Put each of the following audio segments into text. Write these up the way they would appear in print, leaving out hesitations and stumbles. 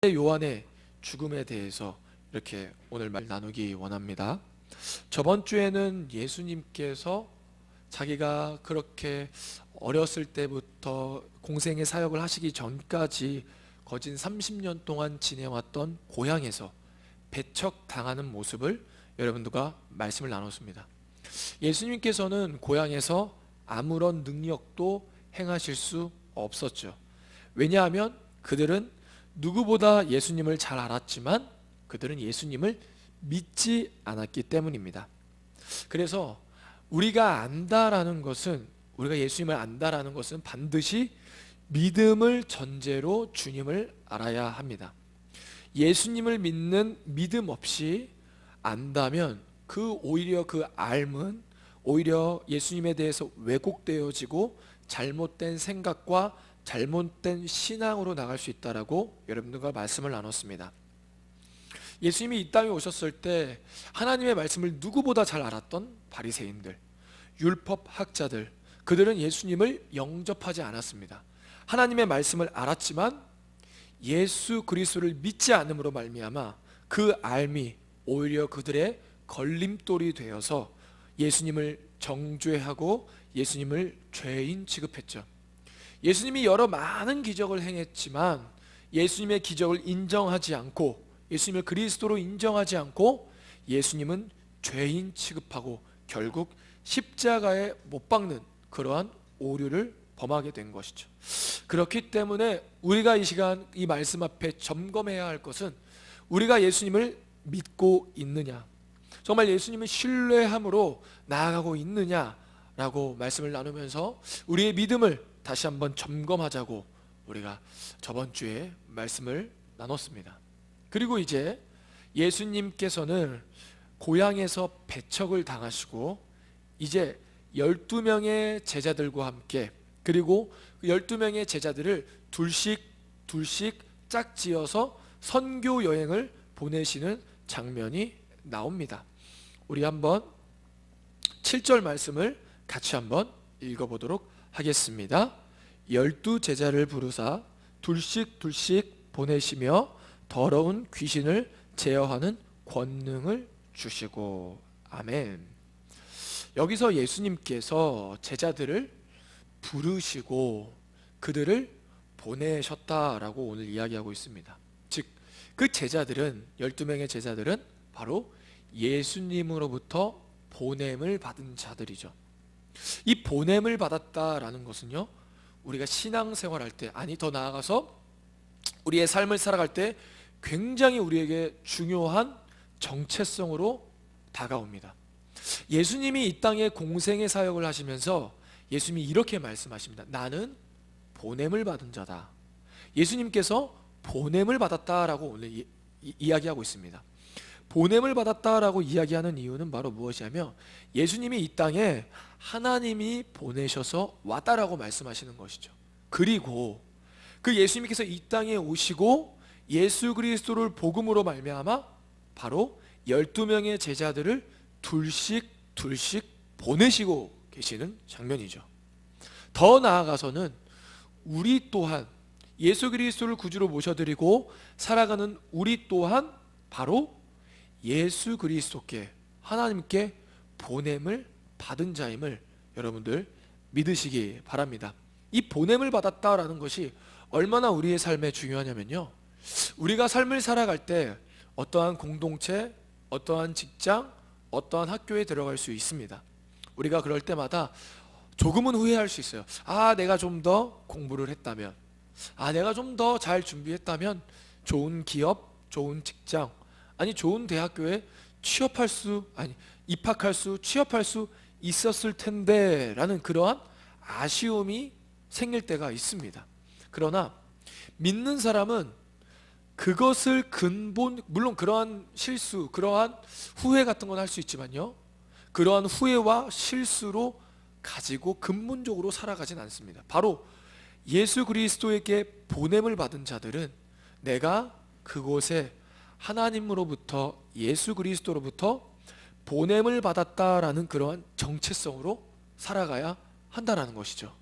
요한의 죽음에 대해서 이렇게 오늘 말 나누기 원합니다. 저번 주에는 예수님께서 자기가 그렇게 어렸을 때부터 공생의 사역을 하시기 전까지 거진 30년 동안 지내왔던 고향에서 배척당하는 모습을 여러분들과 말씀을 나눴습니다. 예수님께서는 고향에서 아무런 능력도 행하실 수 없었죠. 왜냐하면 그들은 누구보다 예수님을 잘 알았지만 그들은 예수님을 믿지 않았기 때문입니다. 그래서 우리가 예수님을 안다라는 것은 반드시 믿음을 전제로 주님을 알아야 합니다. 예수님을 믿는 믿음 없이 안다면 오히려 그 알은 오히려 예수님에 대해서 왜곡되어지고 잘못된 생각과 잘못된 신앙으로 나갈 수 있다라고 여러분들과 말씀을 나눴습니다. 예수님이 이 땅에 오셨을 때 하나님의 말씀을 누구보다 잘 알았던 바리새인들, 율법 학자들, 그들은 예수님을 영접하지 않았습니다. 하나님의 말씀을 알았지만 예수 그리스도를 믿지 않음으로 말미암아 그 알미 오히려 그들의 걸림돌이 되어서 예수님을 정죄하고 예수님을 죄인 취급했죠. 예수님이 여러 많은 기적을 행했지만 예수님의 기적을 인정하지 않고 예수님을 그리스도로 인정하지 않고 예수님은 죄인 취급하고 결국 십자가에 못 박는 그러한 오류를 범하게 된 것이죠. 그렇기 때문에 우리가 이 시간 이 말씀 앞에 점검해야 할 것은 우리가 예수님을 믿고 있느냐, 정말 예수님을 신뢰함으로 나아가고 있느냐라고 말씀을 나누면서 우리의 믿음을 다시 한번 점검하자고 우리가 저번 주에 말씀을 나눴습니다. 그리고 이제 예수님께서는 고향에서 배척을 당하시고 이제 12명의 제자들과 함께 그리고 12명의 제자들을 둘씩 짝지어서 선교 여행을 보내시는 장면이 나옵니다. 우리 한번 7절 말씀을 같이 한번 읽어보도록 하겠습니다. 12 제자를 부르사 둘씩 보내시며 더러운 귀신을 제어하는 권능을 주시고. 아멘. 여기서 예수님께서 제자들을 부르시고 그들을 보내셨다라고 오늘 이야기하고 있습니다. 즉 그 제자들은 12명의 제자들은 바로 예수님으로부터 보냄을 받은 자들이죠. 이 보냄을 받았다라는 것은요, 우리가 신앙생활할 때, 아니 더 나아가서 우리의 삶을 살아갈 때 굉장히 우리에게 중요한 정체성으로 다가옵니다. 예수님이 이 땅에 공생의 사역을 하시면서 예수님이 이렇게 말씀하십니다. 나는 보냄을 받은 자다. 예수님께서 보냄을 받았다라고 오늘 이야기하고 있습니다. 보냄을 받았다라고 이야기하는 이유는 바로 무엇이냐면 예수님이 이 땅에 하나님이 보내셔서 왔다라고 말씀하시는 것이죠. 그리고 그 예수님께서 이 땅에 오시고 예수 그리스도를 복음으로 말미암아 바로 12명의 제자들을 둘씩 보내시고 계시는 장면이죠. 더 나아가서는 우리 또한 예수 그리스도를 구주로 모셔드리고 살아가는 우리 또한 바로 예수 그리스도께 하나님께 보냄을 받은 자임을 여러분들 믿으시기 바랍니다. 이 보냄을 받았다라는 것이 얼마나 우리의 삶에 중요하냐면요, 우리가 삶을 살아갈 때 어떠한 공동체, 어떠한 직장, 어떠한 학교에 들어갈 수 있습니다. 우리가 그럴 때마다 조금은 후회할 수 있어요. 내가 좀 더 공부를 했다면, 내가 좀 더 잘 준비했다면 좋은 기업, 좋은 직장, 아니 좋은 대학교에 입학할 수, 취업할 수 있었을 텐데 라는 그러한 아쉬움이 생길 때가 있습니다. 그러나 믿는 사람은 그것을 물론 그러한 실수, 그러한 후회 같은 건 할 수 있지만요, 그러한 후회와 실수로 가지고 근본적으로 살아가진 않습니다. 바로 예수 그리스도에게 보냄을 받은 자들은 내가 그곳에 하나님으로부터 예수 그리스도로부터 보냄을 받았다라는 그러한 정체성으로 살아가야 한다라는 것이죠.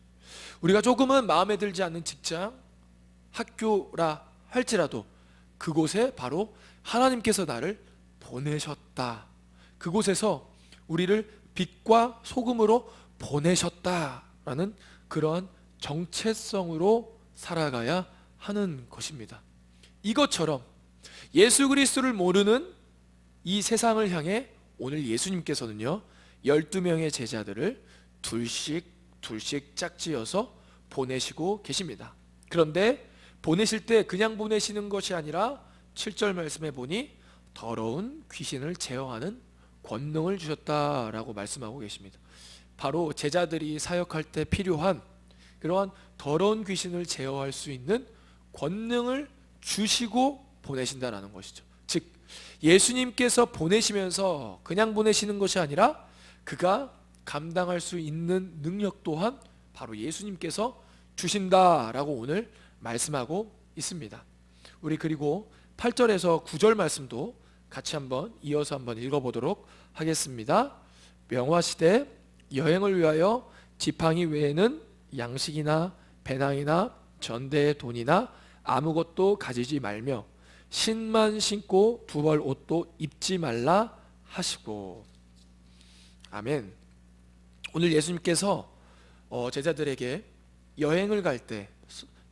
우리가 조금은 마음에 들지 않는 직장, 학교라 할지라도 그곳에 바로 하나님께서 나를 보내셨다. 그곳에서 우리를 빛과 소금으로 보내셨다라는 그러한 정체성으로 살아가야 하는 것입니다. 이것처럼 예수 그리스도를 모르는 이 세상을 향해 오늘 예수님께서는요 12명의 제자들을 둘씩 짝지어서 보내시고 계십니다. 그런데 보내실 때 그냥 보내시는 것이 아니라 7절 말씀에 보니 더러운 귀신을 제어하는 권능을 주셨다라고 말씀하고 계십니다. 바로 제자들이 사역할 때 필요한 그러한 더러운 귀신을 제어할 수 있는 권능을 주시고 보내신다라는 것이죠. 즉 예수님께서 보내시면서 그냥 보내시는 것이 아니라 그가 감당할 수 있는 능력 또한 바로 예수님께서 주신다라고 오늘 말씀하고 있습니다. 우리 그리고 8절에서 9절 말씀도 같이 한번 이어서 한번 읽어보도록 하겠습니다. 명화시대 여행을 위하여 지팡이 외에는 양식이나 배낭이나 전대의 돈이나 아무것도 가지지 말며 신만 신고 두 벌 옷도 입지 말라 하시고. 아멘. 오늘 예수님께서 제자들에게 여행을 갈 때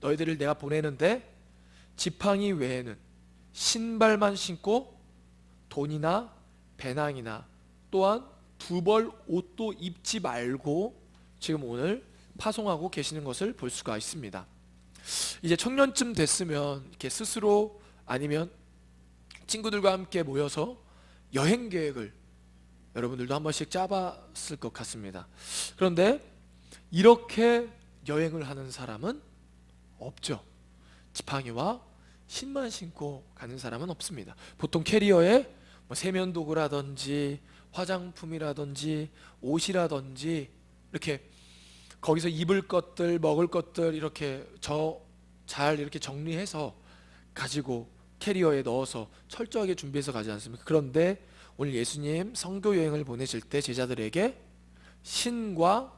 너희들을 내가 보내는데 지팡이 외에는 신발만 신고 돈이나 배낭이나 또한 두 벌 옷도 입지 말고 지금 오늘 파송하고 계시는 것을 볼 수가 있습니다. 이제 청년쯤 됐으면 이렇게 스스로 아니면 친구들과 함께 모여서 여행 계획을 여러분들도 한 번씩 짜봤을 것 같습니다. 그런데 이렇게 여행을 하는 사람은 없죠. 지팡이와 신만 신고 가는 사람은 없습니다. 보통 캐리어에 세면도구라든지 화장품이라든지 옷이라든지 이렇게 거기서 입을 것들 먹을 것들 이렇게 잘 이렇게 정리해서 가지고 캐리어에 넣어서 철저하게 준비해서 가지 않습니까? 그런데 오늘 예수님 선교 여행을 보내실 때 제자들에게 신과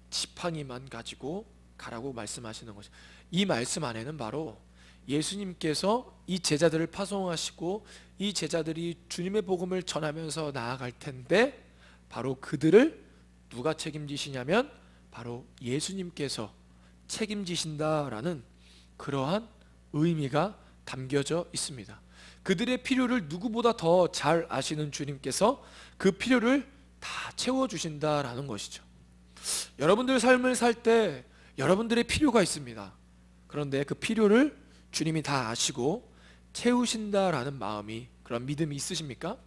지팡이만 가지고 가라고 말씀하시는 것이, 이 말씀 안에는 바로 예수님께서 이 제자들을 파송하시고 이 제자들이 주님의 복음을 전하면서 나아갈 텐데 바로 그들을 누가 책임지시냐면 바로 예수님께서 책임지신다라는 그러한 의미가 담겨져 있습니다. 그들의 필요를 누구보다 더 잘 아시는 주님께서 그 필요를 다 채워주신다라는 것이죠. 여러분들 삶을 살 때 여러분들의 필요가 있습니다. 그런데 그 필요를 주님이 다 아시고 채우신다라는 마음이, 그런 믿음이 있으십니까?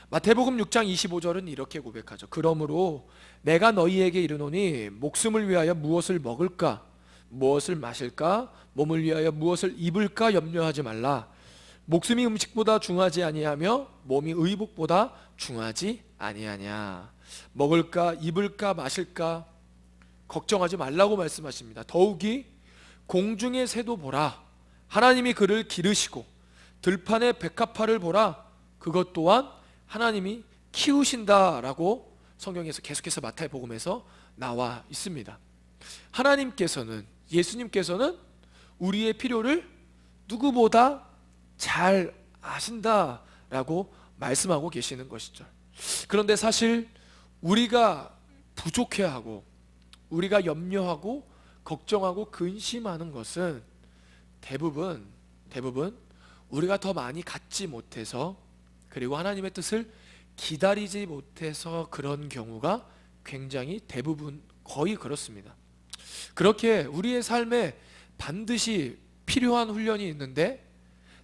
마태복음 6장 25절은 이렇게 고백하죠. 그러므로 내가 너희에게 이르노니 목숨을 위하여 무엇을 먹을까 무엇을 마실까 몸을 위하여 무엇을 입을까 염려하지 말라. 목숨이 음식보다 중하지 아니하며 몸이 의복보다 중하지 아니하냐. 먹을까 입을까 마실까 걱정하지 말라고 말씀하십니다. 더욱이 공중의 새도 보라. 하나님이 그를 기르시고 들판의 백합화를 보라. 그것 또한 하나님이 키우신다라고 성경에서 계속해서 마태복음에서 나와 있습니다. 하나님께서는, 예수님께서는 우리의 필요를 누구보다 잘 아신다라고 말씀하고 계시는 것이죠. 그런데 사실 우리가 부족해하고 우리가 염려하고 걱정하고 근심하는 것은 대부분 우리가 더 많이 갖지 못해서, 그리고 하나님의 뜻을 기다리지 못해서 그런 경우가 굉장히 대부분, 거의 그렇습니다. 그렇게 우리의 삶에 반드시 필요한 훈련이 있는데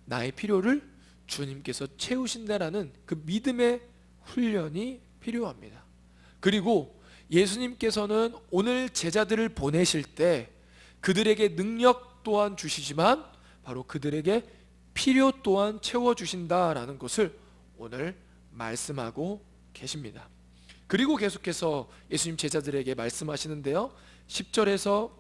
나의 필요를 주님께서 채우신다라는 그 믿음의 훈련이 필요합니다. 그리고 예수님께서는 오늘 제자들을 보내실 때 그들에게 능력 또한 주시지만 바로 그들에게 필요 또한 채워주신다라는 것을 오늘 말씀하고 계십니다. 그리고 계속해서 예수님 제자들에게 말씀하시는데요, 10절에서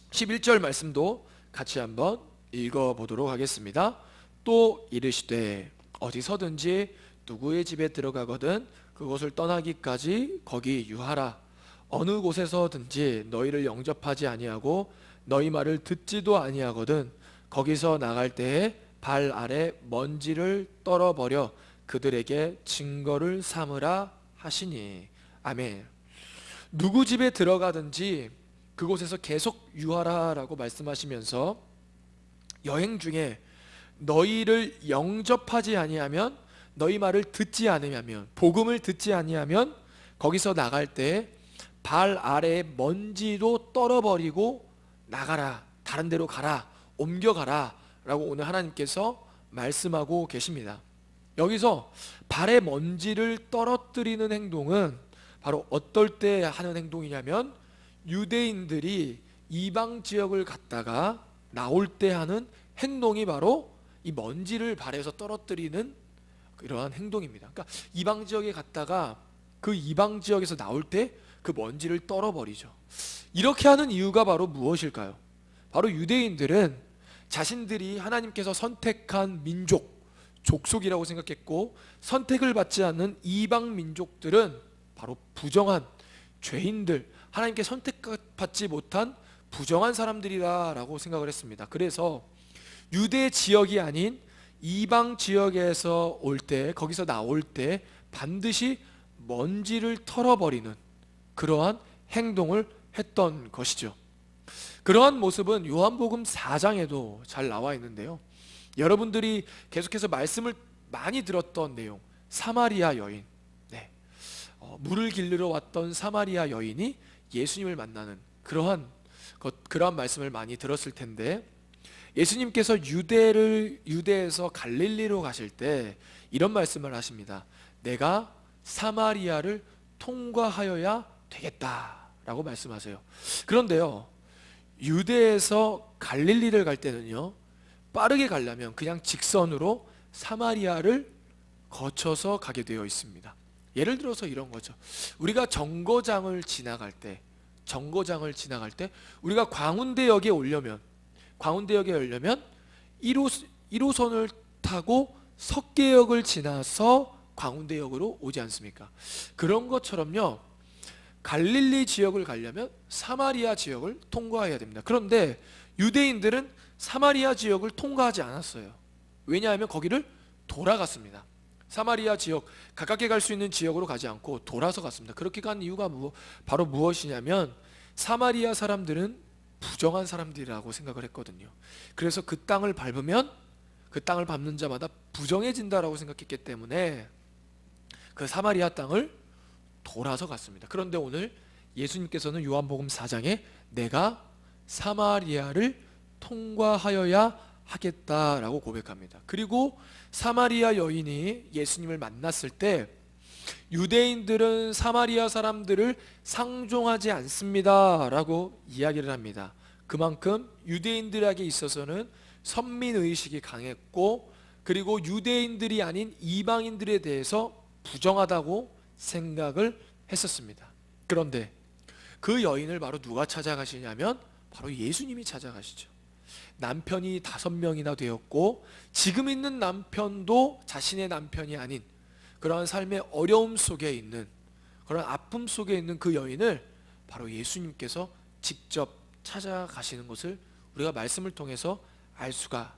11절 말씀도 같이 한번 읽어보도록 하겠습니다. 또 이르시되 어디서든지 누구의 집에 들어가거든 그곳을 떠나기까지 거기 유하라. 어느 곳에서든지 너희를 영접하지 아니하고 너희 말을 듣지도 아니하거든 거기서 나갈 때에 발 아래 먼지를 떨어버려 그들에게 증거를 삼으라 하시니. 아멘. 누구 집에 들어가든지 그곳에서 계속 유하라라고 말씀하시면서 여행 중에 너희를 영접하지 아니하면, 너희 말을 듣지 않으면, 복음을 듣지 아니하면 거기서 나갈 때 발 아래에 먼지도 떨어버리고 나가라, 다른 데로 가라, 옮겨가라 라고 오늘 하나님께서 말씀하고 계십니다. 여기서 발에 먼지를 떨어뜨리는 행동은 바로 어떨 때 하는 행동이냐면, 유대인들이 이방 지역을 갔다가 나올 때 하는 행동이 바로 이 먼지를 발에서 떨어뜨리는 이러한 행동입니다. 그러니까 이방 지역에 갔다가 그 이방 지역에서 나올 때 그 먼지를 떨어버리죠. 이렇게 하는 이유가 바로 무엇일까요? 바로 유대인들은 자신들이 하나님께서 선택한 민족, 족속이라고 생각했고, 선택을 받지 않는 이방 민족들은 바로 부정한 죄인들, 하나님께 선택받지 못한 부정한 사람들이라고 생각을 했습니다. 그래서 유대 지역이 아닌 이방 지역에서 올 때, 거기서 나올 때 반드시 먼지를 털어버리는 그러한 행동을 했던 것이죠. 그러한 모습은 요한복음 4장에도 잘 나와 있는데요, 여러분들이 계속해서 말씀을 많이 들었던 내용, 사마리아 여인, 물을 길르러 왔던 사마리아 여인이 예수님을 만나는 그러한 말씀을 많이 들었을 텐데, 예수님께서 유대에서 갈릴리로 가실 때 이런 말씀을 하십니다. 내가 사마리아를 통과하여야 되겠다라고 말씀하세요. 그런데요, 유대에서 갈릴리를 갈 때는요, 빠르게 가려면 그냥 직선으로 사마리아를 거쳐서 가게 되어 있습니다. 예를 들어서 이런 거죠. 우리가 정거장을 지나갈 때 우리가 광운대역에 오려면 1호선을 타고 석계역을 지나서 광운대역으로 오지 않습니까? 그런 것처럼요, 갈릴리 지역을 가려면 사마리아 지역을 통과해야 됩니다. 그런데 유대인들은 사마리아 지역을 통과하지 않았어요. 왜냐하면 거기를 돌아갔습니다. 사마리아 지역, 가깝게 갈 수 있는 지역으로 가지 않고 돌아서 갔습니다. 그렇게 간 이유가 바로 무엇이냐면, 사마리아 사람들은 부정한 사람들이라고 생각을 했거든요. 그래서 그 땅을 밟으면 그 땅을 밟는 자마다 부정해진다라고 생각했기 때문에 그 사마리아 땅을 돌아서 갔습니다. 그런데 오늘 예수님께서는 요한복음 4장에 내가 사마리아를 통과하여야 하겠다라고 고백합니다. 그리고 사마리아 여인이 예수님을 만났을 때 유대인들은 사마리아 사람들을 상종하지 않습니다 라고 이야기를 합니다. 그만큼 유대인들에게 있어서는 선민의식이 강했고, 그리고 유대인들이 아닌 이방인들에 대해서 부정하다고 생각을 했었습니다. 그런데 그 여인을 바로 누가 찾아가시냐면 바로 예수님이 찾아가시죠. 남편이 5명이나 되었고, 지금 있는 남편도 자신의 남편이 아닌 그러한 삶의 어려움 속에 있는, 그런 아픔 속에 있는 그 여인을 바로 예수님께서 직접 찾아가시는 것을 우리가 말씀을 통해서 알 수가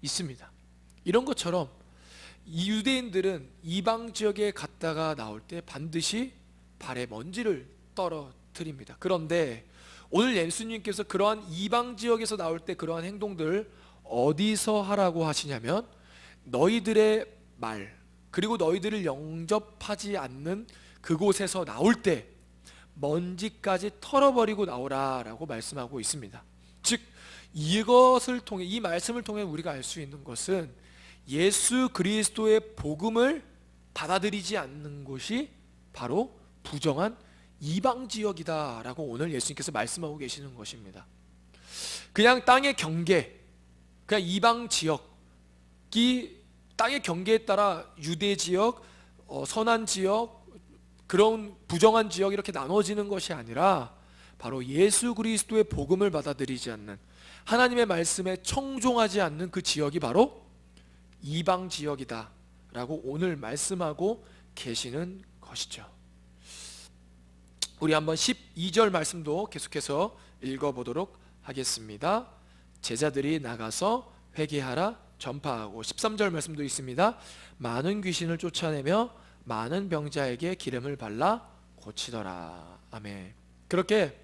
있습니다. 이런 것처럼 이 유대인들은 이방 지역에 갔다가 나올 때 반드시 발에 먼지를 떨어뜨립니다. 그런데 오늘 예수님께서 그러한 이방 지역에서 나올 때 그러한 행동들 어디서 하라고 하시냐면, 너희들의 말, 그리고 너희들을 영접하지 않는 그곳에서 나올 때 먼지까지 털어버리고 나오라 라고 말씀하고 있습니다. 즉, 이것을 통해, 이 말씀을 통해 우리가 알 수 있는 것은 예수 그리스도의 복음을 받아들이지 않는 곳이 바로 부정한 이방 지역이다 라고 오늘 예수님께서 말씀하고 계시는 것입니다. 그냥 땅의 경계, 그냥 이방 지역이 땅의 경계에 따라 유대 지역, 선한 지역, 그런 부정한 지역 이렇게 나눠지는 것이 아니라 바로 예수 그리스도의 복음을 받아들이지 않는, 하나님의 말씀에 청종하지 않는 그 지역이 바로 이방 지역이다 라고 오늘 말씀하고 계시는 것이죠. 우리 한번 12절 말씀도 계속해서 읽어보도록 하겠습니다. 제자들이 나가서 회개하라 전파하고 13절 말씀도 있습니다. 많은 귀신을 쫓아내며 많은 병자에게 기름을 발라 고치더라. 아멘. 그렇게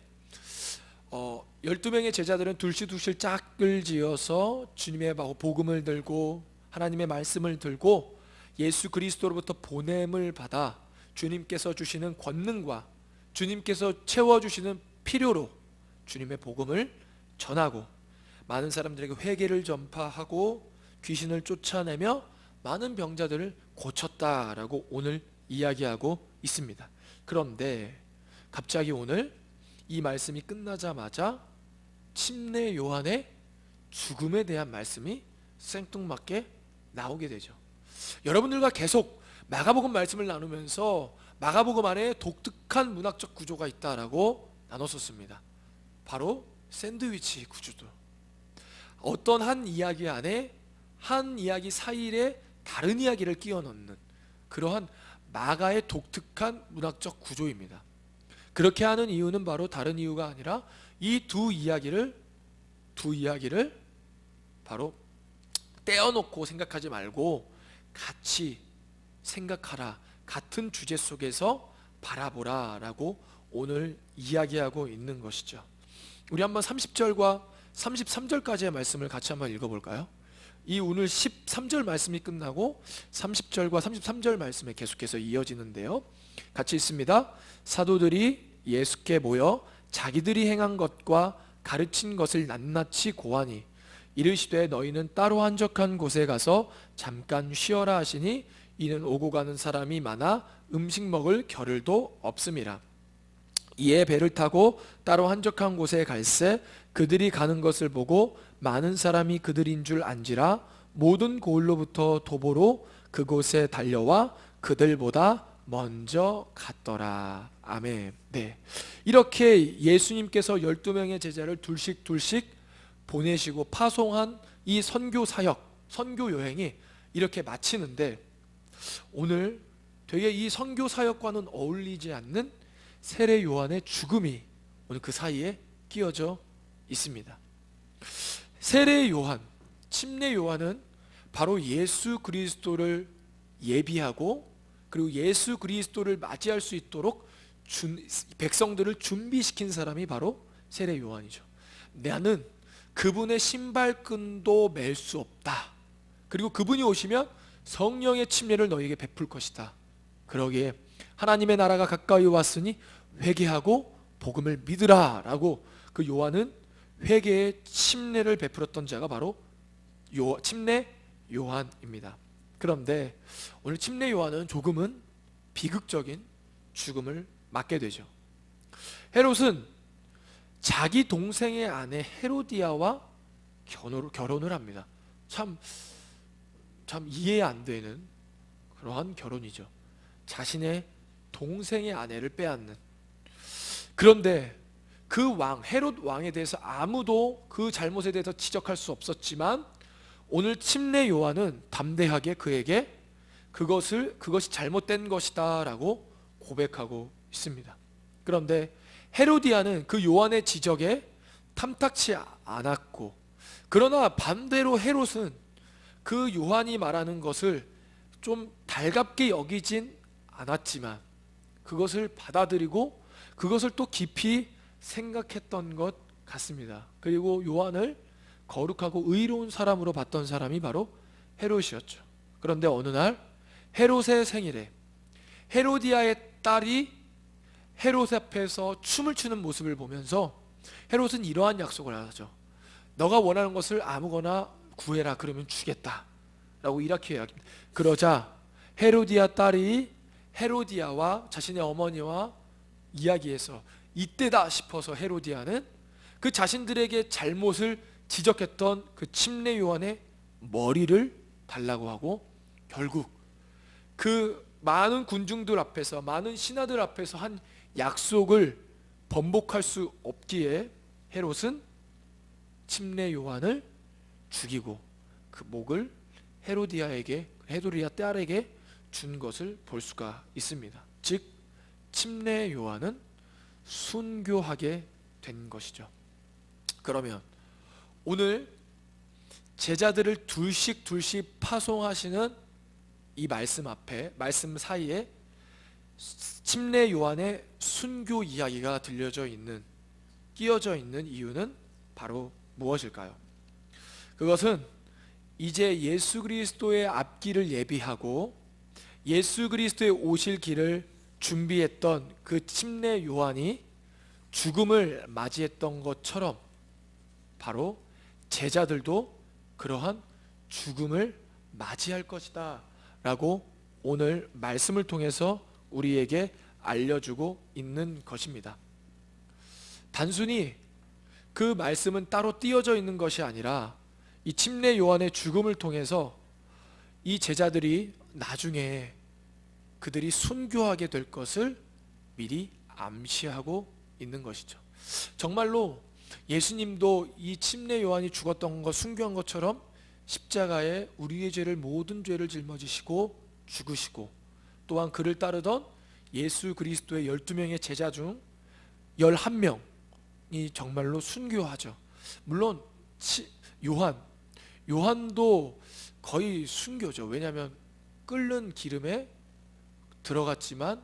12명의 제자들은 둘씩 짝을 지어서 주님의 복음을 들고 하나님의 말씀을 들고 예수 그리스도로부터 보냄을 받아 주님께서 주시는 권능과 주님께서 채워주시는 필요로 주님의 복음을 전하고 많은 사람들에게 회개를 전파하고 귀신을 쫓아내며 많은 병자들을 고쳤다라고 오늘 이야기하고 있습니다. 그런데 갑자기 오늘 이 말씀이 끝나자마자 침례 요한의 죽음에 대한 말씀이 생뚱맞게 나오게 되죠. 여러분들과 계속 마가복음 말씀을 나누면서 마가복음 안에 독특한 문학적 구조가 있다라고 나눴었습니다. 바로 샌드위치 구조도. 어떤 한 이야기 안에 한 이야기 사이에 다른 이야기를 끼워 넣는 그러한 마가의 독특한 문학적 구조입니다. 그렇게 하는 이유는 바로 다른 이유가 아니라 이 두 이야기를 바로 떼어놓고 생각하지 말고 같이 생각하라, 같은 주제 속에서 바라보라 라고 오늘 이야기하고 있는 것이죠. 우리 한번 30절과 33절까지의 말씀을 같이 한번 읽어볼까요? 이 오늘 13절 말씀이 끝나고 30절과 33절 말씀에 계속해서 이어지는데요, 같이 있습니다. 사도들이 예수께 모여 자기들이 행한 것과 가르친 것을 낱낱이 고하니 이르시되 너희는 따로 한적한 곳에 가서 잠깐 쉬어라 하시니 이는 오고 가는 사람이 많아 음식 먹을 겨를도 없음이라. 이에 배를 타고 따로 한적한 곳에 갈새 그들이 가는 것을 보고 많은 사람이 그들인 줄 안지라 모든 고을로부터 도보로 그곳에 달려와 그들보다 먼저 갔더라. 아멘. 네, 이렇게 예수님께서 12명의 제자를 둘씩 보내시고 파송한 이 선교 사역, 선교 여행이 이렇게 마치는데 오늘 되게 이 선교 사역과는 어울리지 않는 세례 요한의 죽음이 오늘 그 사이에 끼어져 있습니다. 세례 요한, 침례 요한은 바로 예수 그리스도를 예비하고 그리고 예수 그리스도를 맞이할 수 있도록 백성들을 준비시킨 사람이 바로 세례 요한이죠. 나는 그분의 신발끈도 맬 수 없다. 그리고 그분이 오시면 성령의 침례를 너희에게 베풀 것이다. 그러기에 하나님의 나라가 가까이 왔으니 회개하고 복음을 믿으라 라고 그 요한은 회개의 침례를 베풀었던 자가 바로 침례 요한입니다. 그런데 오늘 침례 요한은 조금은 비극적인 죽음을 맞게 되죠. 헤롯은 자기 동생의 아내 헤로디아와 결혼을 합니다. 참 이해 안 되는 그러한 결혼이죠. 자신의 동생의 아내를 빼앗는. 그런데 그 헤롯 왕에 대해서 아무도 그 잘못에 대해서 지적할 수 없었지만 오늘 침례 요한은 담대하게 그에게 그것이 잘못된 것이다 라고 고백하고 있습니다. 그런데 헤로디아는 그 요한의 지적에 탐탁치 않았고, 그러나 반대로 헤롯은 그 요한이 말하는 것을 좀 달갑게 여기진 않았지만 그것을 받아들이고 그것을 또 깊이 생각했던 것 같습니다. 그리고 요한을 거룩하고 의로운 사람으로 봤던 사람이 바로 헤롯이었죠. 그런데 어느 날 헤롯의 생일에 헤로디아의 딸이 헤롯 앞에서 춤을 추는 모습을 보면서 헤롯은 이러한 약속을 하죠. 너가 원하는 것을 아무거나 구해라, 그러면 주겠다 라고 이렇게 이야기합니다. 그러자 헤로디아 딸이 헤로디아와 자신의 어머니와 이야기해서 이때다 싶어서 헤로디아는 그 자신들에게 잘못을 지적했던 그 침례 요한의 머리를 달라고 하고 결국 그 많은 군중들 앞에서 많은 신하들 앞에서 한 약속을 번복할 수 없기에 헤롯은 침례 요한을 죽이고 그 목을 헤로디아 딸에게 준 것을 볼 수가 있습니다. 즉 침례 요한은 순교하게 된 것이죠. 그러면 오늘 제자들을 둘씩 파송하시는 이 말씀 사이에 침례 요한의 순교 이야기가 끼어져 있는 이유는 바로 무엇일까요? 그것은 이제 예수 그리스도의 앞길을 예비하고 예수 그리스도의 오실 길을 준비했던 그 침례 요한이 죽음을 맞이했던 것처럼 바로 제자들도 그러한 죽음을 맞이할 것이다 라고 오늘 말씀을 통해서 우리에게 알려주고 있는 것입니다. 단순히 그 말씀은 따로 띄어져 있는 것이 아니라 이 침례 요한의 죽음을 통해서 이 제자들이 나중에 그들이 순교하게 될 것을 미리 암시하고 있는 것이죠. 정말로 예수님도 이 침례 요한이 죽었던 것, 순교한 것처럼 십자가에 우리의 모든 죄를 짊어지시고 죽으시고, 또한 그를 따르던 예수 그리스도의 12명의 제자 중 11명이 정말로 순교하죠. 물론 요한도 거의 순교죠. 왜냐하면 끓는 기름에 들어갔지만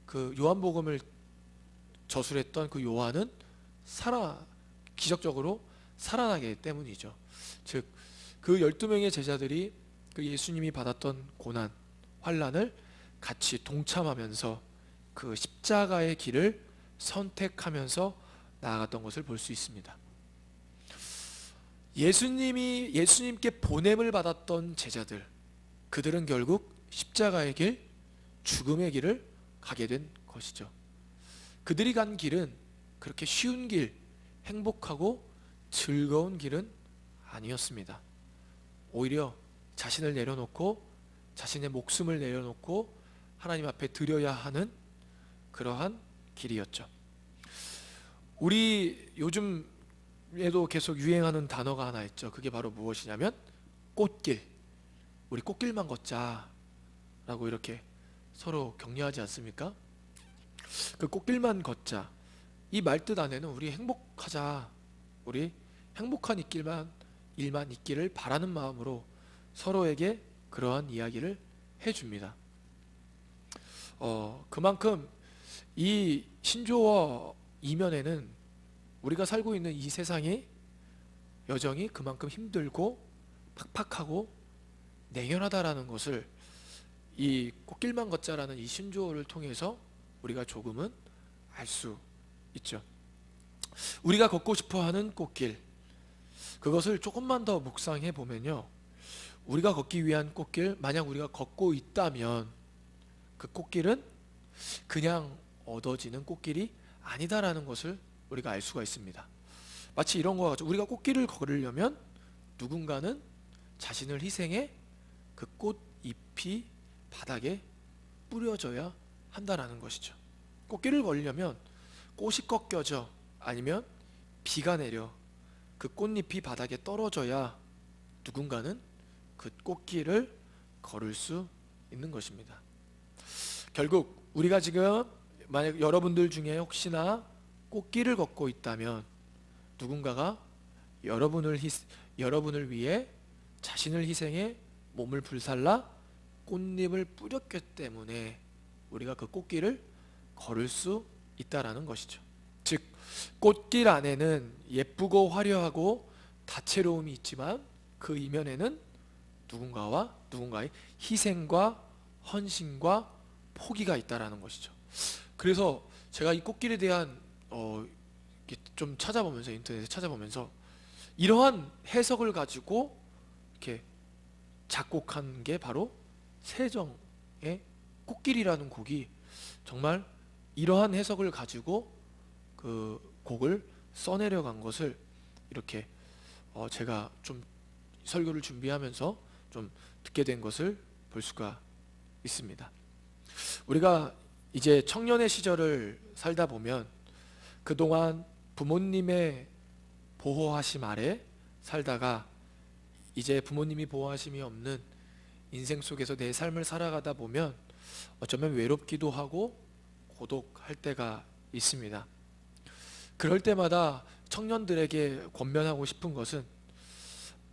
그 요한복음을 저술했던 그 요한은 기적적으로 살아나기 때문이죠. 즉 그 12명의 제자들이 그 예수님이 받았던 고난, 환난을 같이 동참하면서 그 십자가의 길을 선택하면서 나아갔던 것을 볼 수 있습니다. 예수님께 보냄을 받았던 제자들, 그들은 결국 십자가의 길, 죽음의 길을 가게 된 것이죠. 그들이 간 길은 그렇게 쉬운 길, 행복하고 즐거운 길은 아니었습니다. 오히려 자신을 내려놓고, 자신의 목숨을 내려놓고 하나님 앞에 드려야 하는 그러한 길이었죠. 우리 요즘에도 계속 유행하는 단어가 하나 있죠. 그게 바로 무엇이냐면 꽃길. 우리 꽃길만 걷자 라고 이렇게 서로 격려하지 않습니까? 그 꽃길만 걷자, 이 말뜻 안에는 우리 행복하자, 우리 행복한 일만 있기를 바라는 마음으로 서로에게 그러한 이야기를 해줍니다. 그만큼 이 신조어 이면에는 우리가 살고 있는 이 세상이 여정이 그만큼 힘들고 팍팍하고 냉혈하다라는 것을 이 꽃길만 걷자라는 이 신조어를 통해서 우리가 조금은 알 수 있죠. 우리가 걷고 싶어하는 꽃길, 그것을 조금만 더 묵상해 보면요, 우리가 걷기 위한 꽃길, 만약 우리가 걷고 있다면 그 꽃길은 그냥 얻어지는 꽃길이 아니다라는 것을 우리가 알 수가 있습니다. 마치 이런 거 같죠. 우리가 꽃길을 걸으려면 누군가는 자신을 희생해 그 꽃잎이 바닥에 뿌려져야 한다라는 것이죠. 꽃길을 걸으려면 꽃이 꺾여져, 아니면 비가 내려 그 꽃잎이 바닥에 떨어져야 누군가는 그 꽃길을 걸을 수 있는 것입니다. 결국 우리가 지금 만약 여러분들 중에 혹시나 꽃길을 걷고 있다면 누군가가 여러분을 위해 자신을 희생해 몸을 불살라 꽃잎을 뿌렸기 때문에 우리가 그 꽃길을 걸을 수 있다라는 것이죠. 즉 꽃길 안에는 예쁘고 화려하고 다채로움이 있지만 그 이면에는 누군가의 희생과 헌신과 포기가 있다라는 것이죠. 그래서 제가 이 꽃길에 대한 좀 찾아보면서, 인터넷에 찾아보면서 이러한 해석을 가지고 이렇게 작곡한 게 바로 세정의 꽃길이라는 곡이 정말 이러한 해석을 가지고 그 곡을 써내려간 것을 이렇게 제가 좀 설교를 준비하면서 좀 듣게 된 것을 볼 수가 있습니다. 우리가 이제 청년의 시절을 살다 보면 그동안 부모님의 보호하심 아래 살다가 이제 부모님이 보호하심이 없는 인생 속에서 내 삶을 살아가다 보면 어쩌면 외롭기도 하고 고독할 때가 있습니다. 그럴 때마다 청년들에게 권면하고 싶은 것은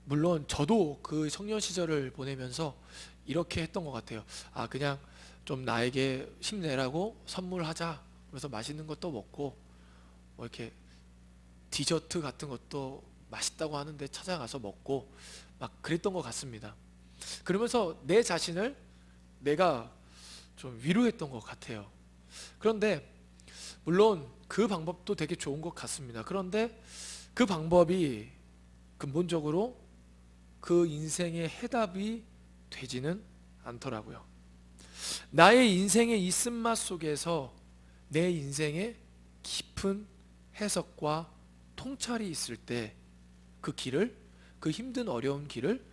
물론 저도 그 청년 시절을 보내면서 이렇게 했던 것 같아요. 그냥 좀 나에게 힘내라고 선물하자. 그래서 맛있는 것도 먹고 뭐 이렇게 디저트 같은 것도 맛있다고 하는데 찾아가서 먹고 막 그랬던 것 같습니다. 그러면서 내 자신을 내가 좀 위로했던 것 같아요. 그런데 물론 그 방법도 되게 좋은 것 같습니다. 그런데 그 방법이 근본적으로 그 인생의 해답이 되지는 않더라고요. 나의 인생의 이 쓴맛 속에서 내 인생의 깊은 해석과 통찰이 있을 때 그 길을, 그 힘든 어려운 길을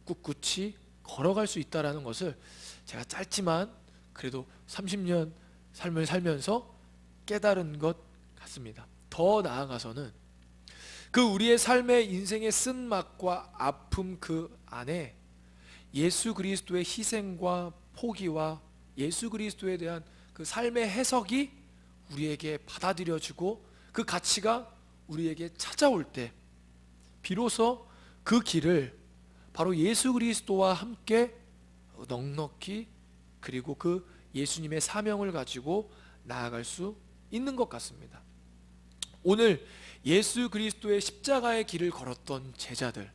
꿋꿋이 걸어갈 수 있다는 것을 제가 짧지만 그래도 30년 삶을 살면서 깨달은 것 같습니다. 더 나아가서는 그 우리의 삶의 인생의 쓴맛과 아픔 그 안에 예수 그리스도의 희생과 포기와 예수 그리스도에 대한 그 삶의 해석이 우리에게 받아들여지고 그 가치가 우리에게 찾아올 때 비로소 그 길을 바로 예수 그리스도와 함께 넉넉히 그리고 그 예수님의 사명을 가지고 나아갈 수 있는 것 같습니다. 오늘 예수 그리스도의 십자가의 길을 걸었던 제자들,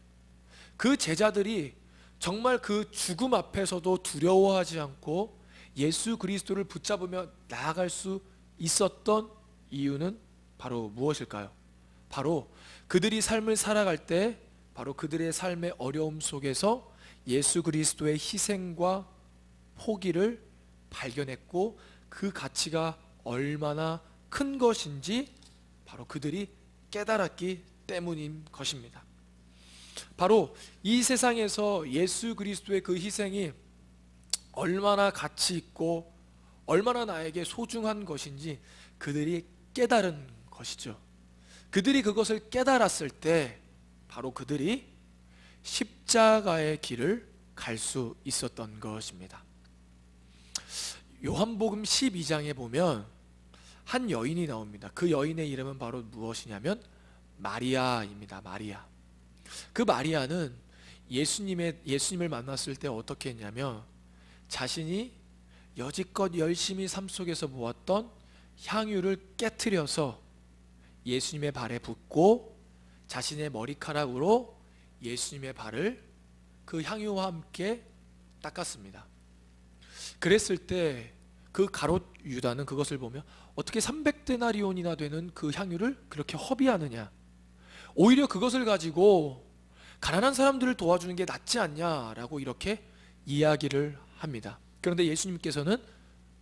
그 제자들이 정말 그 죽음 앞에서도 두려워하지 않고 예수 그리스도를 붙잡으며 나아갈 수 있었던 이유는 바로 무엇일까요? 바로 그들이 삶을 살아갈 때 바로 그들의 삶의 어려움 속에서 예수 그리스도의 희생과 포기를 발견했고 그 가치가 얼마나 큰 것인지 바로 그들이 깨달았기 때문인 것입니다. 바로 이 세상에서 예수 그리스도의 그 희생이 얼마나 가치 있고 얼마나 나에게 소중한 것인지 그들이 깨달은 것이죠. 그들이 그것을 깨달았을 때 바로 그들이 십자가의 길을 갈 수 있었던 것입니다. 요한복음 12장에 보면 한 여인이 나옵니다. 그 여인의 이름은 바로 무엇이냐면 마리아입니다. 마리아. 그 마리아는 예수님을 만났을 때 어떻게 했냐면 자신이 여지껏 열심히 삶 속에서 모았던 향유를 깨트려서 예수님의 발에 붓고 자신의 머리카락으로 예수님의 발을 그 향유와 함께 닦았습니다. 그랬을 때 그 가롯 유다는 그것을 보며 어떻게 300데나리온이나 되는 그 향유를 그렇게 허비하느냐, 오히려 그것을 가지고 가난한 사람들을 도와주는 게 낫지 않냐라고 이렇게 이야기를 합니다. 그런데 예수님께서는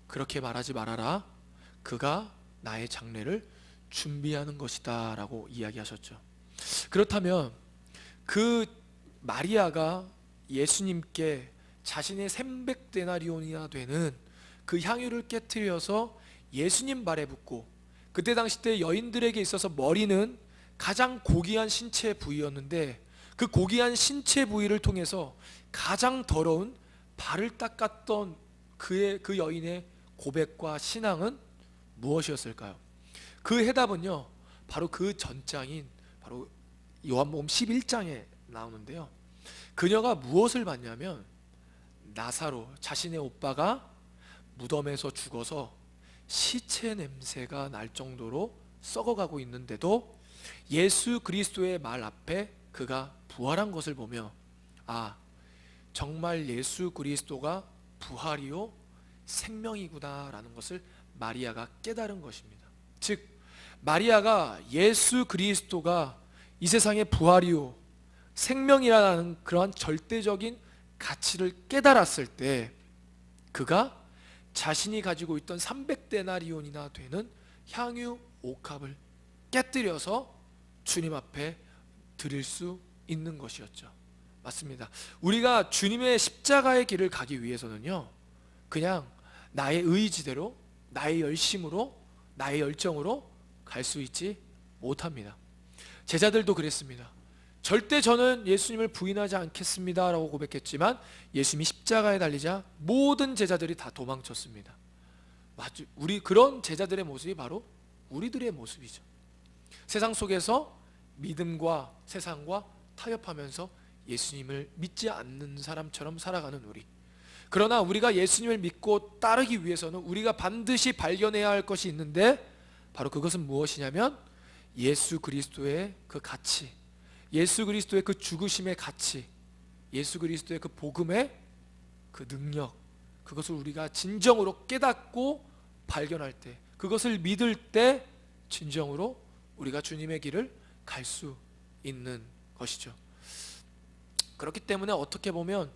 그렇게 말하지 말아라, 그가 나의 장례를 준비하는 것이다 라고 이야기하셨죠. 그렇다면 그 마리아가 예수님께 자신의 300데나리온이나 되는 그 향유를 깨트려서 예수님 발에 붓고, 그때 당시 때 여인들에게 있어서 머리는 가장 고귀한 신체 부위였는데 그 고귀한 신체 부위를 통해서 가장 더러운 발을 닦았던 그 여인의 고백과 신앙은 무엇이었을까요? 그 해답은요, 바로 그 전장인 바로 요한복음 11장에 나오는데요. 그녀가 무엇을 봤냐면 나사로, 자신의 오빠가 무덤에서 죽어서 시체 냄새가 날 정도로 썩어가고 있는데도 예수 그리스도의 말 앞에 그가 부활한 것을 보며 정말 예수 그리스도가 부활이요 생명이구나 라는 것을 마리아가 깨달은 것입니다. 즉 마리아가 예수 그리스도가 이 세상의 부활이요 생명이라는 그러한 절대적인 가치를 깨달았을 때 그가 자신이 가지고 있던 300데나리온이나 되는 향유 옥합을 깨뜨려서 주님 앞에 드릴 수 있는 것이었죠. 맞습니다. 우리가 주님의 십자가의 길을 가기 위해서는요, 그냥 나의 의지대로, 나의 열심으로, 나의 열정으로 갈 수 있지 못합니다. 제자들도 그랬습니다. 절대 저는 예수님을 부인하지 않겠습니다 라고 고백했지만 예수님이 십자가에 달리자 모든 제자들이 다 도망쳤습니다. 우리 그런 제자들의 모습이 바로 우리들의 모습이죠. 세상 속에서 믿음과 세상과 타협하면서 예수님을 믿지 않는 사람처럼 살아가는 우리. 그러나 우리가 예수님을 믿고 따르기 위해서는 우리가 반드시 발견해야 할 것이 있는데, 바로 그것은 무엇이냐면 예수 그리스도의 그 가치, 예수 그리스도의 그 죽으심의 가치, 예수 그리스도의 그 복음의 그 능력, 그것을 우리가 진정으로 깨닫고 발견할 때, 그것을 믿을 때 진정으로 우리가 주님의 길을 갈 수 있는 것이죠. 그렇기 때문에 어떻게 보면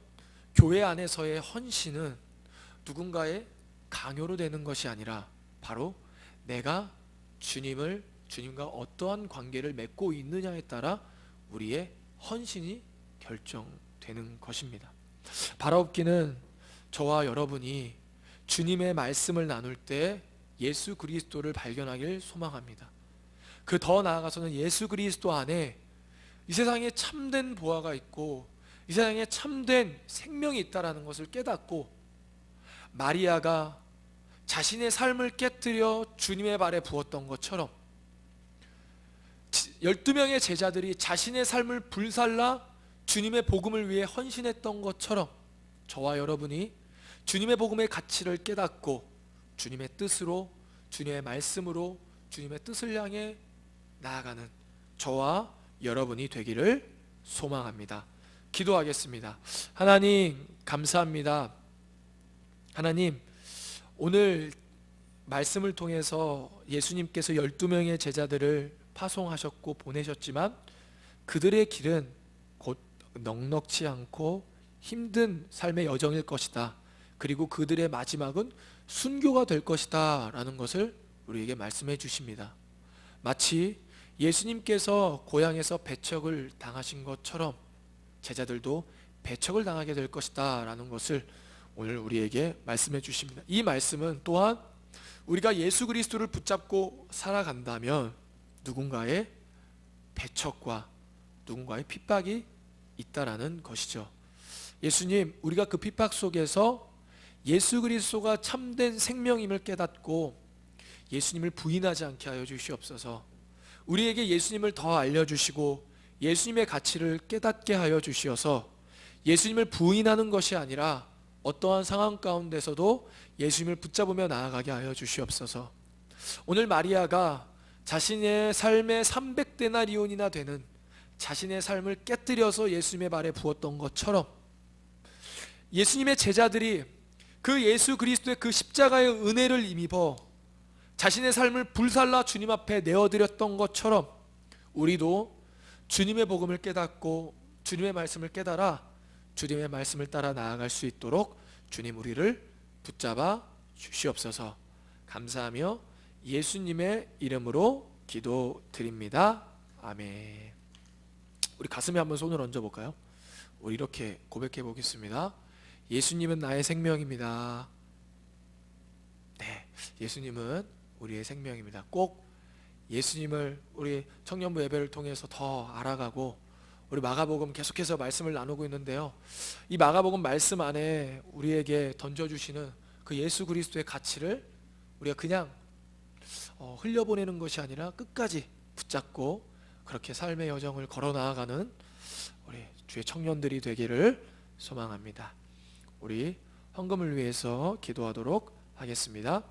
교회 안에서의 헌신은 누군가의 강요로 되는 것이 아니라 바로 내가 주님과 어떠한 관계를 맺고 있느냐에 따라 우리의 헌신이 결정되는 것입니다. 바라옵기는 저와 여러분이 주님의 말씀을 나눌 때 예수 그리스도를 발견하길 소망합니다. 그 더 나아가서는 예수 그리스도 안에 이 세상에 참된 보화가 있고 이 세상에 참된 생명이 있다라는 것을 깨닫고, 마리아가 자신의 삶을 깨뜨려 주님의 발에 부었던 것처럼 12명의 제자들이 자신의 삶을 불살라 주님의 복음을 위해 헌신했던 것처럼 저와 여러분이 주님의 복음의 가치를 깨닫고 주님의 뜻으로, 주님의 말씀으로 주님의 뜻을 향해 나아가는 저와 여러분이 되기를 소망합니다. 기도하겠습니다. 하나님 감사합니다. 하나님, 오늘 말씀을 통해서 예수님께서 12명의 제자들을 파송하셨고 보내셨지만 그들의 길은 곧 넉넉지 않고 힘든 삶의 여정일 것이다. 그리고 그들의 마지막은 순교가 될 것이다 라는 것을 우리에게 말씀해 주십니다. 마치 예수님께서 고향에서 배척을 당하신 것처럼 제자들도 배척을 당하게 될 것이다 라는 것을 오늘 우리에게 말씀해 주십니다. 이 말씀은 또한 우리가 예수 그리스도를 붙잡고 살아간다면 누군가의 배척과 누군가의 핍박이 있다라는 것이죠. 예수님, 우리가 그 핍박 속에서 예수 그리스도가 참된 생명임을 깨닫고 예수님을 부인하지 않게 하여 주시옵소서. 우리에게 예수님을 더 알려주시고 예수님의 가치를 깨닫게 하여 주시어서 예수님을 부인하는 것이 아니라 어떠한 상황 가운데서도 예수님을 붙잡으며 나아가게 하여 주시옵소서. 오늘 마리아가 자신의 삶의 300데나리온이나 되는 자신의 삶을 깨뜨려서 예수님의 발에 부었던 것처럼 예수님의 제자들이 그 예수 그리스도의 그 십자가의 은혜를 힘입어 자신의 삶을 불살라 주님 앞에 내어드렸던 것처럼 우리도 주님의 복음을 깨닫고 주님의 말씀을 깨달아 주님의 말씀을 따라 나아갈 수 있도록 주님 우리를 붙잡아 주시옵소서. 감사하며 예수님의 이름으로 기도드립니다. 아멘. 우리 가슴에 한번 손을 얹어 볼까요? 우리 이렇게 고백해 보겠습니다. 예수님은 나의 생명입니다. 네, 예수님은 우리의 생명입니다. 꼭 예수님을 우리 청년부 예배를 통해서 더 알아가고, 우리 마가복음 계속해서 말씀을 나누고 있는데요, 이 마가복음 말씀 안에 우리에게 던져주시는 그 예수 그리스도의 가치를 우리가 그냥 흘려보내는 것이 아니라 끝까지 붙잡고 그렇게 삶의 여정을 걸어 나아가는 우리 주의 청년들이 되기를 소망합니다. 우리 헌금을 위해서 기도하도록 하겠습니다.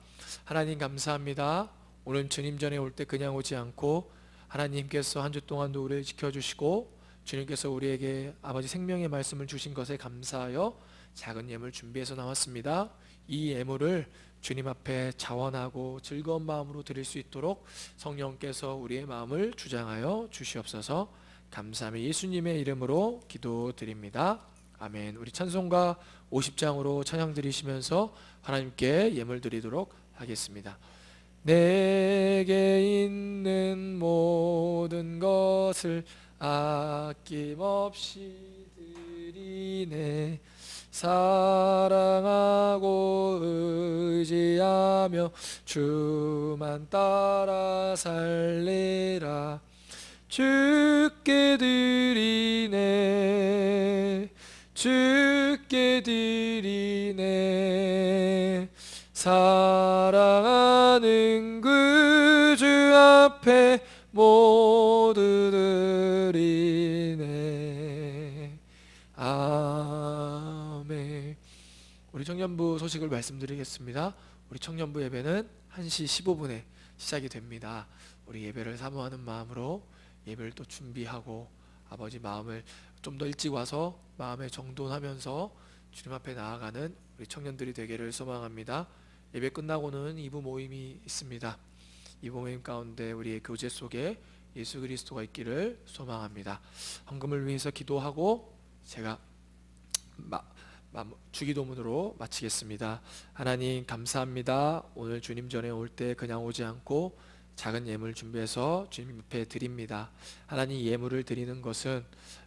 하나님 감사합니다. 오늘 주님 전에 올 때 그냥 오지 않고 하나님께서 한 주 동안도 우리를 지켜주시고 주님께서 우리에게 아버지 생명의 말씀을 주신 것에 감사하여 작은 예물 준비해서 나왔습니다. 이 예물을 주님 앞에 자원하고 즐거운 마음으로 드릴 수 있도록 성령께서 우리의 마음을 주장하여 주시옵소서. 감사하며 예수님의 이름으로 기도드립니다. 아멘. 우리 찬송가 50장으로 찬양 드리시면서 하나님께 예물 드리도록 하겠습니다. 내게 있는 모든 것을 아낌없이 드리네. 사랑하고 의지하며 주만 따라 살리라. 주께 드리네, 주께 드리네. 사랑하는 그 주 앞에 모두 드리네. 우리 청년부 소식을 말씀드리겠습니다. 우리 청년부 예배는 1시 15분에 시작이 됩니다. 우리 예배를 사모하는 마음으로 예배를 또 준비하고 아버지 마음을 좀 더 일찍 와서 마음에 정돈하면서 주님 앞에 나아가는 우리 청년들이 되기를 소망합니다. 예배 끝나고는 2부 모임이 있습니다. 2부 모임 가운데 우리의 교제 속에 예수 그리스도가 있기를 소망합니다. 헌금을 위해서 기도하고 제가 주기도문으로 마치겠습니다. 하나님 감사합니다. 오늘 주님 전에 올 때 그냥 오지 않고 작은 예물 준비해서 주님 앞에 드립니다. 하나님, 예물을 드리는 것은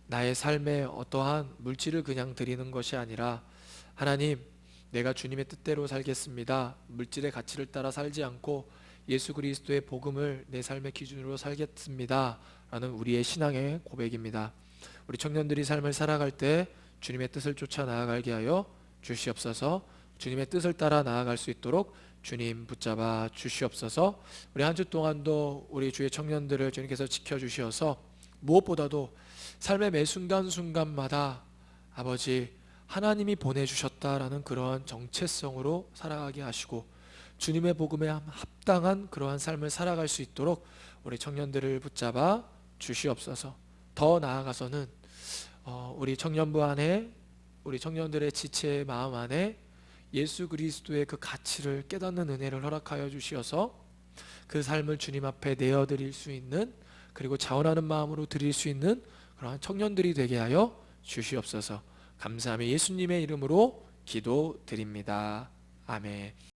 나의 삶에 어떠한 물질을 그냥 드리는 것이 아니라 하나님, 내가 주님의 뜻대로 살겠습니다. 물질의 가치를 따라 살지 않고 예수 그리스도의 복음을 내 삶의 기준으로 살겠습니다 라는 우리의 신앙의 고백입니다. 우리 청년들이 삶을 살아갈 때 주님의 뜻을 쫓아 나아가게 하여 주시옵소서. 주님의 뜻을 따라 나아갈 수 있도록 주님 붙잡아 주시옵소서. 우리 한 주 동안도 우리 주의 청년들을 주님께서 지켜주시어서 무엇보다도 삶의 매 순간순간마다 아버지 하나님이 보내주셨다라는 그러한 정체성으로 살아가게 하시고 주님의 복음에 합당한 그러한 삶을 살아갈 수 있도록 우리 청년들을 붙잡아 주시옵소서. 더 나아가서는 우리 청년부 안에 우리 청년들의 지체의 마음 안에 예수 그리스도의 그 가치를 깨닫는 은혜를 허락하여 주시어서 그 삶을 주님 앞에 내어드릴 수 있는, 그리고 자원하는 마음으로 드릴 수 있는 그러한 청년들이 되게 하여 주시옵소서. 감사하며 예수님의 이름으로 기도드립니다. 아멘.